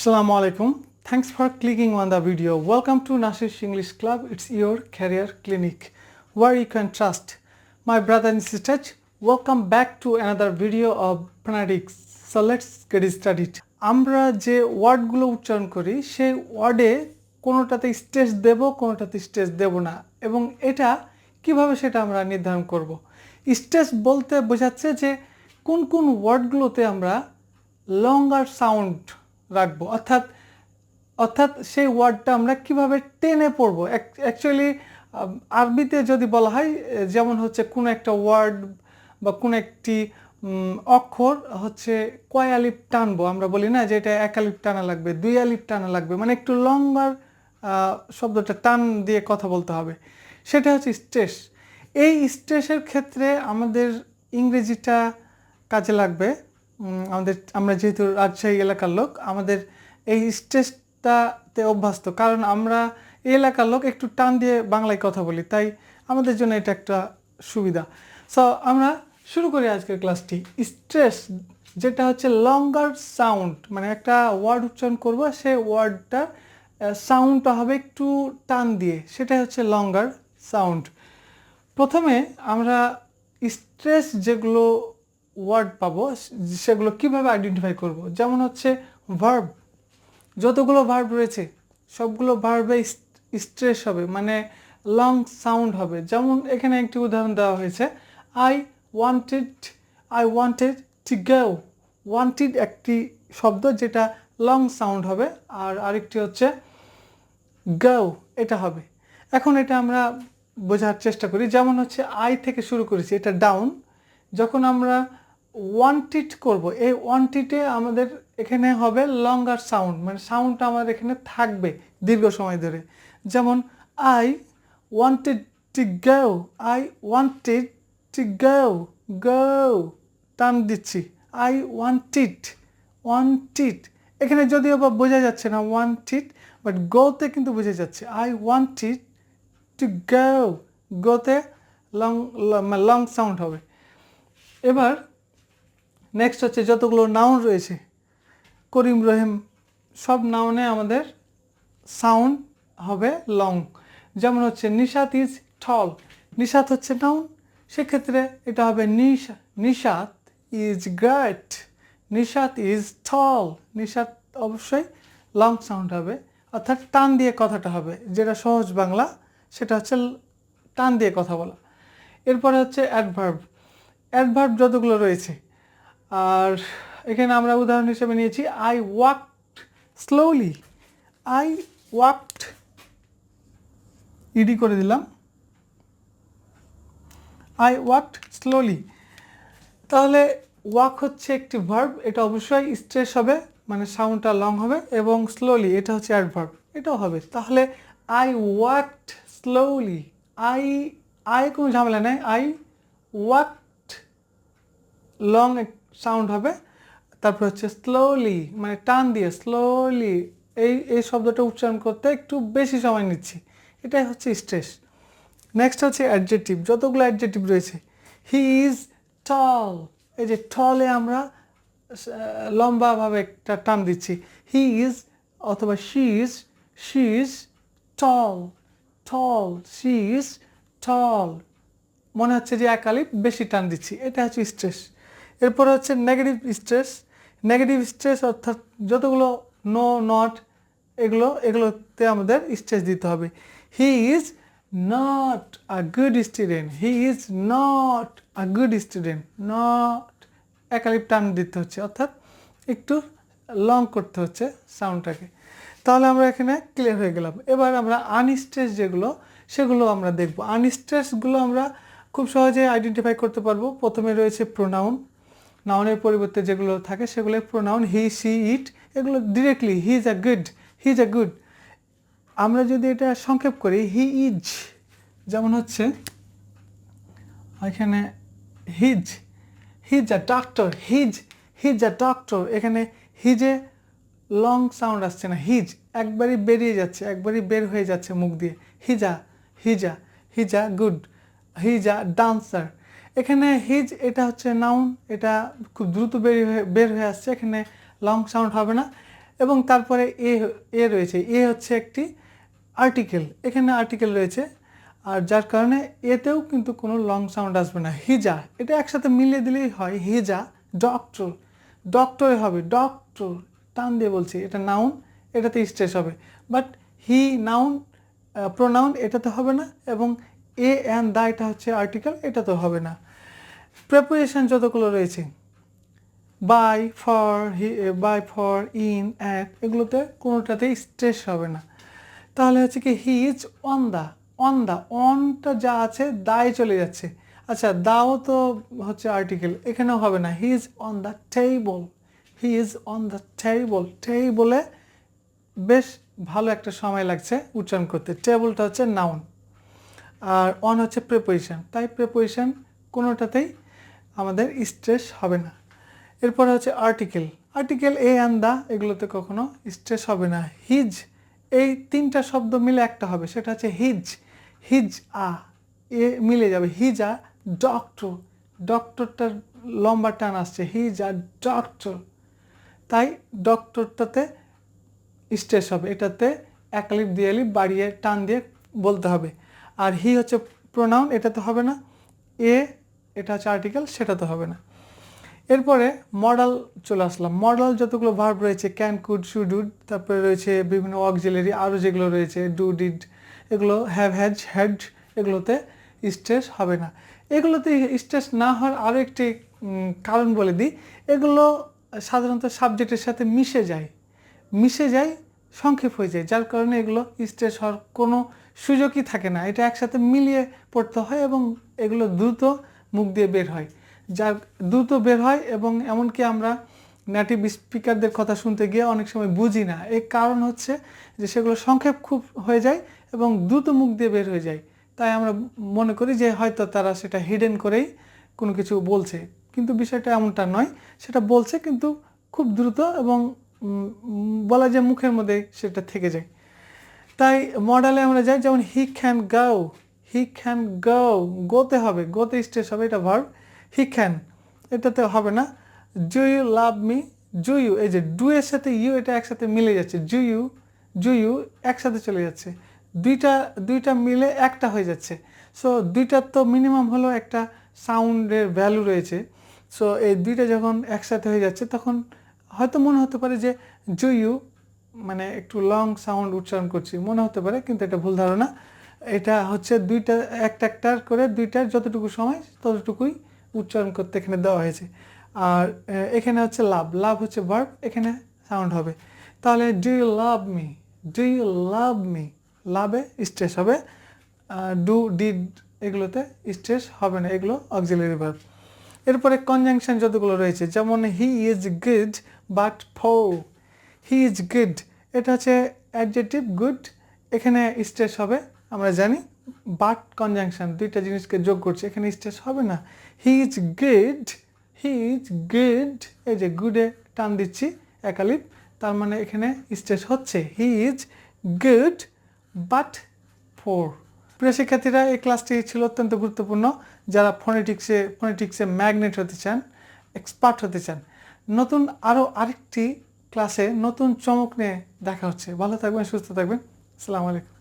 Assalamu alaikum. Thanks for clicking on the video. Welcome to Nasirs English Club. It's your career clinic where you can trust. My brother and sisters, welcome back to another video of Phonetics. So let's get started. আমরা যে ওয়ার্ডগুলো উচ্চারণ করি সেই ওয়ার্ডে কোনোটাতে stress দেব কোনোটাতে stress দেব না এবং এটা কিভাবে সেটা আমরা নির্ধারণ করব। স্ট্রেস বলতে বোঝাচ্ছে যে কোন কোন ওয়ার্ডগুলোতে আমরা লঙ্গার সাউন্ড রাখবো, অর্থাৎ সেই ওয়ার্ডটা আমরা কিভাবে টেনে পড়ব। অ্যাকচুয়ালি আরবিতে যদি বলা হয় যেমন হচ্ছে কোনো একটা ওয়ার্ড বা কোনো একটি অক্ষর হচ্ছে কয় আলিফ টানবো, আমরা বলি না যে এটা এক আলিফ টানা লাগবে, দুই আলিফ টানা লাগবে, মানে একটু লঙ্গার শব্দটা টান দিয়ে কথা বলতে হবে, সেটা হচ্ছে স্ট্রেস। এই স্ট্রেসের ক্ষেত্রে আমাদের ইংরেজিটা কাজে লাগবে। আমরা যেহেতু রাজশাহী এলাকার লোক, আমাদের এই স্ট্রেসটাতে অভ্যস্ত, কারণ আমরা এই এলাকার লোক একটু টান দিয়ে বাংলায় কথা বলি, তাই আমাদের জন্য এটা একটা সুবিধা। সো আমরা শুরু করি আজকের ক্লাসটি। স্ট্রেস যেটা হচ্ছে লঙ্গার সাউন্ড, মানে একটা ওয়ার্ড উচ্চারণ করব, সেই ওয়ার্ডটার সাউন্ডটা হবে একটু টান দিয়ে, সেটাই হচ্ছে লঙ্গার সাউন্ড। প্রথমে আমরা স্ট্রেস যেগুলো ওয়ার্ড পাবো সেগুলো কিভাবে আইডেন্টিফাই করব। যেমন হচ্ছে ভার্ব, যতগুলো ভার্ব রয়েছে সবগুলো ভার্বে স্ট্রেস হবে, মানে লং সাউন্ড হবে। যেমন এখানে একটি উদাহরণ দেওয়া হয়েছে, I wanted to go. Wanted একটি শব্দ যেটা লং সাউন্ড হবে, আর আরেকটি হচ্ছে গো, এটা হবে। এখন এটা আমরা বোঝার চেষ্টা করি। যেমন হচ্ছে আই থেকে শুরু করেছি, এটা ডাউন। যখন আমরা ওয়ান্টেড করব, এই ওয়ান্টেডে আমাদের এখানে হবে লঙ্গার সাউন্ড, মানে সাউন্ডটা আমাদের এখানে থাকবে দীর্ঘ সময় ধরে। যেমন I wanted to go, I wanted to go, go টান দিচ্ছি, আই ওয়ান্টেড। এখানে যদিও বা বোঝা যাচ্ছে না ওয়ান্টেড, বাট গোতে কিন্তু বোঝা যাচ্ছে, আই ওয়ান্টেড টু গো, গোতে লং সাউন্ড হবে। এবার নেক্সট হচ্ছে যতগুলো নাউন রয়েছে, করিম, রহিম, সব নাউনে আমাদের সাউন্ড হবে লং। যেমন হচ্ছে নিশাত ইজ টল, নিশাত হচ্ছে নাউন, সেক্ষেত্রে এটা হবে Nishat is great, Nishat is tall. Nishat অবশ্যই লং সাউন্ড হবে, অর্থাৎ টান দিয়ে কথাটা হবে, যেটা সহজ বাংলা সেটা হচ্ছে টান দিয়ে কথা বলা। এরপরে হচ্ছে অ্যাডভার্ব যতগুলো রয়েছে, আর এখানে আমরা উদাহরণ হিসেবে নিয়েছি I walked slowly, I walked E করে দিলাম, আই ওয়াকড স্লোলি। তাহলে ওয়াক হচ্ছে একটি ভার্ব, এটা অবশ্যই স্ট্রেস হবে, মানে সাউন্ডটা লং হবে, এবং স্লোলি এটা হচ্ছে অ্যাডভার্ব, এটাও হবে। তাহলে আই ওয়াকড স্লোলি, আই কোনো ঝামেলা নেই, আই ওয়াকড লং সাউন্ড হবে। তারপর হচ্ছে স্লোলি, মানে টান দিয়ে স্লোলি, এই শব্দটা উচ্চারণ করতে একটু বেশি সময় নিচ্ছি, এটাই হচ্ছে স্ট্রেস। নেক্সট হচ্ছে অ্যাডজেক্টিভ, যতগুলো অ্যাডজেক্টিভ রয়েছে, হি ইজ টল, এই যে টলে আমরা লম্বাভাবে একটা টান দিচ্ছি, হি ইজ অথবা she is tall, she is tall, মনে হচ্ছে যে এক আলিফ বেশি টান দিচ্ছি, এটা হচ্ছে স্ট্রেস। এরপর হচ্ছে নেগেটিভ স্ট্রেস, অর্থাৎ যতগুলো নো, নট, এগুলোতে আমাদের স্ট্রেস দিতে হবে। He is not a good student, he is not a good student, not এক আলিফ টান দিতে হচ্ছে, অর্থাৎ একটু লং করতে হচ্ছে সাউন্ডটাকে। তাহলে আমরা এখানে ক্লিয়ার হয়ে গেলাম। এবার আমরা আনস্ট্রেস যেগুলো, সেগুলো আমরা দেখব। আনস্ট্রেসগুলো আমরা খুব সহজে আইডেন্টিফাই করতে পারবো। প্রথমে রয়েছে প্রোনাউন, নাউনের পরিবর্তে যেগুলো থাকে সেগুলো প্রোনাউন, হি, সি, ইট, এগুলো directly he is a good. আমরা যদি এটা সংক্ষেপ করি, হি ইজ, যেমন হচ্ছে এখানে his a doctor, his a doctor, এখানে হিজে লং সাউন্ড আসছে না, একবারই বেরিয়ে যাচ্ছে, একবারই বের হয়ে যাচ্ছে মুখ দিয়ে, হিজা গুড, হিজা ডান্সার। এখানে হিজ এটা হচ্ছে নাউন, এটা খুব দ্রুত বের হয়ে আসছে, এখানে লং সাউন্ড হবে না। এবং তারপরে এ রয়েছে, এ হচ্ছে একটি আর্টিকেল, এখানে আর্টিকেল রয়েছে, আর যার কারণে এতেও কিন্তু কোনো লং সাউন্ড আসবে না। হিজা, এটা একসাথে মিলিয়ে দিলেই হয় হিজা। ডক্টর, ডক্টরে হবে ডক্টর, টান দিয়ে বলছি, এটা নাউন, এটাতে স্ট্রেস হবে। বাট হি নাউন প্রোনাউন, এটাতে হবে না, এবং এ অ্যান্ড দা এটা হচ্ছে আর্টিকেল, এটাতে হবে না। প্রেপোজিশন যতগুলো রয়েছে, by, for, by, for, in, at, এগুলোতে কোনোটাতেই স্ট্রেস হবে না। তাহলে হচ্ছে কি he is on the, on the, অনটা যা আছে দায় চলে যাচ্ছে। আচ্ছা, দাও তো হচ্ছে আর্টিকেল, এখানেও হবে না। He is on the table, he is on the table, টেবলে বেশ ভালো একটা সময় লাগছে উচ্চারণ করতে। টেবলটা হচ্ছে নাউন, আর অন হচ্ছে প্রেপোজিশন, তাই প্রেপোজিশন কোনোটাতেই আমাদের স্ট্রেস হবে না। এরপরে হচ্ছে article, article a and the, এগুলোতে কখনো স্ট্রেস হবে না। হিজ, এই তিনটা শব্দ মিলে একটা হবে, সেটা হচ্ছে হিজ, হিজ আ, এ মিলে যাবে, হিজ আ ডক্টর, ডক্টরটার লম্বা টান আসছে, হিজ আ ডক্টর, তাই ডক্টরটাতে স্ট্রেস হবে, এটাতে এক লিপ দিয়ে লিপ বাড়িয়ে টান দিয়ে বলতে হবে। আর হি হচ্ছে প্রোনাউন, এটাতে হবে না। এ, এটা হচ্ছে আর্টিকেল, সেটাতে হবে না। এরপরে মডাল চলে আসলাম। মডাল যতগুলো ভার্ব রয়েছে, ক্যান, কুড, শুড, উড, তারপরে রয়েছে বিভিন্ন অক্সিলারি আরও যেগুলো রয়েছে, ডু, ডিড, এগুলো হ্যাভ, হ্যাজ, হ্যাড, এগুলোতে স্ট্রেস হবে না। এগুলোতে স্ট্রেস না হওয়ার আরও একটি কারণ বলে দিই, এগুলো সাধারণত সাবজেক্টের সাথে মিশে যায়, সংক্ষেপ হয়ে যায়, যার কারণে এগুলো স্ট্রেস হওয়ার কোনো সুযোগই থাকে না। এটা একসাথে মিলিয়ে পড়তে হয় এবং এগুলো দ্রুত মুখ দিয়ে বের হয়, যার দ্রুত বের হয়, এবং এমনকি আমরা নেটিভ স্পিকারদের কথা শুনতে গিয়ে অনেক সময় বুঝি না। এর কারণ হচ্ছে যে সেগুলো সংক্ষেপ খুব হয়ে যায় এবং দ্রুত মুখ দিয়ে বের হয়ে যায়, তাই আমরা মনে করি যে হয়তো তারা সেটা হিডেন করেই কোনো কিছু বলছে, কিন্তু বিষয়টা এমনটা নয়, সেটা বলছে কিন্তু খুব দ্রুত, এবং বলা যায় মুখের মধ্যে সেটা থেকে যায়। তাই মডেলে আমরা যাই, যেমন হি ক্যান গাও, হি ক্যান গাও, গোতে হবে, গোতে স্ট্রেস হবে, এটা ভার্ব। হি ক্যান, এটাতে হবে না। Do you love me, do you, এই যে ডু এর সাথে ইউ, এটা একসাথে মিলে যাচ্ছে, ডু ইউ একসাথে চলে যাচ্ছে, দুইটা মিলে একটা হয়ে যাচ্ছে। সো দুইটার তো মিনিমাম হলো একটা সাউন্ডের ভ্যালু রয়েছে। সো এই দুইটা যখন একসাথে হয়ে যাচ্ছে, তখন হয়তো মনে হতে পারে যে ডু ইউ মানে একটু লং সাউন্ড উচ্চারণ করছি মনে হতে পারে, কিন্তু এটা ভুল ধারণা। এটা হচ্ছে দুইটা একটা করে দুইটার যতটুকু সময় ততটুকুই উচ্চারণ করতে এখানে দেওয়া হয়েছে। আর এখানে হচ্ছে লাভ, লাভ হচ্ছে ভার্ব, এখানে সাউন্ড হবে। তাহলে do you love me, do you love me, লাভে স্ট্রেস হবে, ডু, ডিড, এগুলোতে স্ট্রেস হবে না, এগুলো অক্সিলারি ভার্ব। এরপরে কনজাংশন যতগুলো রয়েছে, যেমন he is good but four, he is good, এটা হচ্ছে অ্যাডজেক্টিভ গুড, এখানে স্ট্রেস হবে আমরা জানি, বাট কনজাংশন দুইটা জিনিসকে যোগ করছে, এখানে স্ট্রেস হবে না। He is good, he is good, এই যে গুডে টান দিচ্ছি একালিপ, তার মানে এখানে স্ট্রেস হচ্ছে, he is good but four. প্রিয় শিক্ষার্থীরা, এই ক্লাসটি ছিল অত্যন্ত গুরুত্বপূর্ণ যারা ফোনেটিক্সে ম্যাগনেট হতে চান, এক্সপার্ট হতে চান। নতুন আরও আরেকটি ক্লাসে নতুন চমক নিয়ে দেখা হচ্ছে। ভালো থাকবেন, সুস্থ থাকবেন। আসসালামু আলাইকুম।